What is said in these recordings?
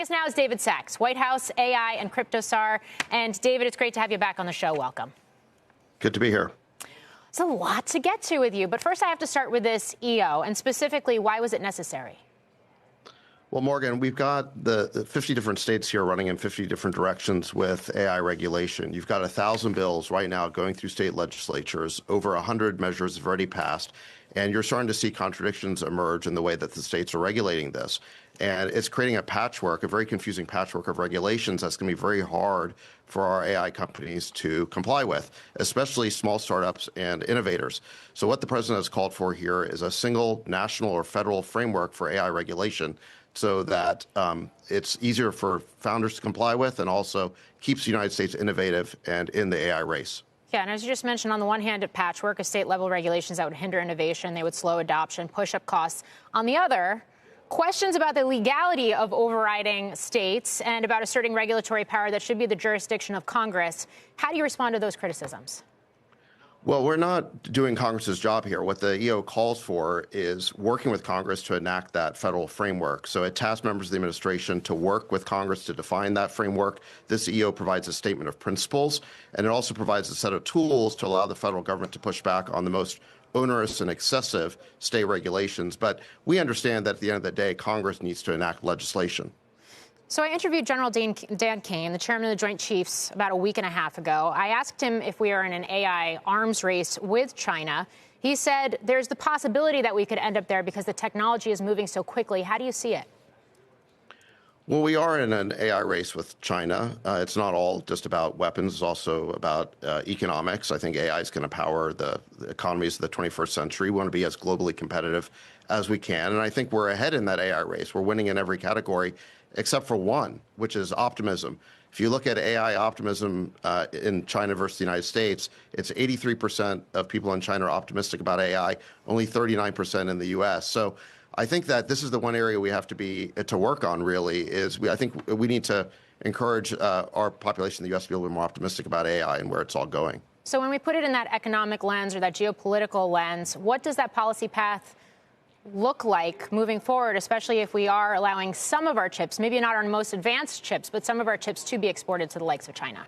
us now is David Sachs, White House AI and crypto czar. And David, it's great to have you back on the show. Welcome. Good to be here. It's a lot to get to with you, but first I have to start with this EO, and specifically, why was it necessary? Well, Morgan, we've got the 50 different states here running in 50 different directions with AI regulation. You've got 1,000 bills right now going through state legislatures. Over 100 measures have already passed. And you're starting to see contradictions emerge in the way that the states are regulating this. And it's creating a patchwork, a very confusing patchwork of regulations that's going to be very hard for our AI companies to comply with, especially small startups and innovators. So what the president has called for here is a single national or federal framework for AI regulation so that it's easier for founders to comply with and also keeps the United States innovative and in the AI race. Yeah, and as you just mentioned, on the one hand, a patchwork of state-level regulations that would hinder innovation, they would slow adoption, push up costs. On the other, questions about the legality of overriding states and about asserting regulatory power that should be the jurisdiction of Congress. How do you respond to those criticisms? Well, we're not doing Congress's job here. What the EO calls for is working with Congress to enact that federal framework. So it tasks members of the administration to work with Congress to define that framework. This EO provides a statement of principles, and it also provides a set of tools to allow the federal government to push back on the most onerous and excessive state regulations. But we understand that at the end of the day, Congress needs to enact legislation. So I interviewed General Dan Kane, the chairman of the Joint Chiefs, about a week and a half ago. I asked him if we are in an AI arms race with China. He said there's the possibility that we could end up there because the technology is moving so quickly. How do you see it? Well, we are in an AI race with China. It's not all just about weapons. It's also about economics. I think AI is going to power the economies of the 21st century. We want to be as globally competitive as we can. And I think we're ahead in that AI race. We're winning in every category except for one, which is optimism. If you look at AI optimism in China versus the United States, it's 83% of people in China are optimistic about AI, only 39% in the U.S. So I think that this is the one area we have to work on, really, is I think we need to encourage our population in the U.S. to be a little more optimistic about AI and where it's all going. So when we put it in that economic lens or that geopolitical lens, what does that policy path look like moving forward, especially if we are allowing some of our chips, maybe not our most advanced chips, but some of our chips to be exported to the likes of China?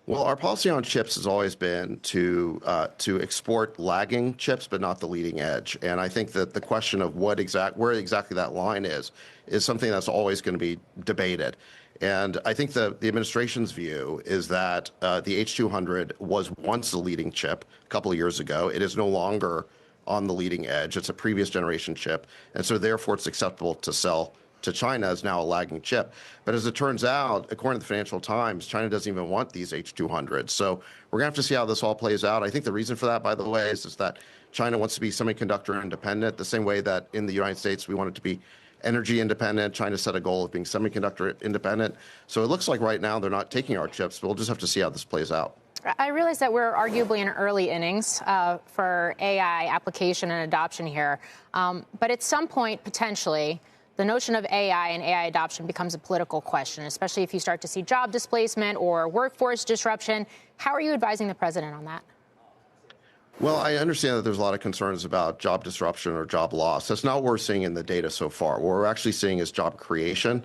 Well, our policy on chips has always been to export lagging chips, but not the leading edge. And I think that the question of where exactly that line is something that's always going to be debated. And I think the administration's view is that the H200 was once the leading chip a couple of years ago. It is no longer on the leading edge. It's a previous generation chip. And so therefore it's acceptable to sell to China as now a lagging chip. But as it turns out, according to the Financial Times, China doesn't even want these H200s. So we're going to have to see how this all plays out. I think the reason for that, by the way, is that China wants to be semiconductor independent, the same way that in the United States we want it to be energy independent. China set a goal of being semiconductor independent. So it looks like right now they're not taking our chips, but we'll just have to see how this plays out. I realize that we're arguably in early innings for AI application and adoption here. But at some point, potentially, the notion of AI and AI adoption becomes a political question, especially if you start to see job displacement or workforce disruption. How are you advising the president on that? Well, I understand that there's a lot of concerns about job disruption or job loss. That's not what we're seeing in the data so far. What we're actually seeing is job creation.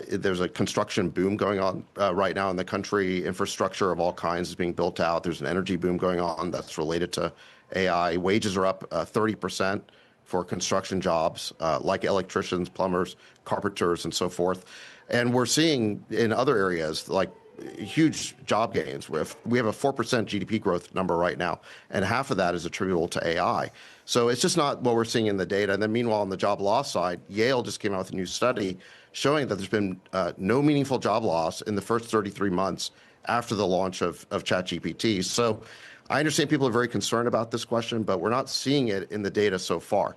There's a construction boom going on right now in the country. Infrastructure of all kinds is being built out. There's an energy boom going on that's related to AI. Wages are up 30% for construction jobs like electricians, plumbers, carpenters, and so forth. And we're seeing in other areas like huge job gains. We have a 4% GDP growth number right now, and half of that is attributable to AI. So it's just not what we're seeing in the data. And then meanwhile, on the job loss side, Yale just came out with a new study showing that there's been no meaningful job loss in the first 33 months after the launch of ChatGPT. So I understand people are very concerned about this question, but we're not seeing it in the data so far.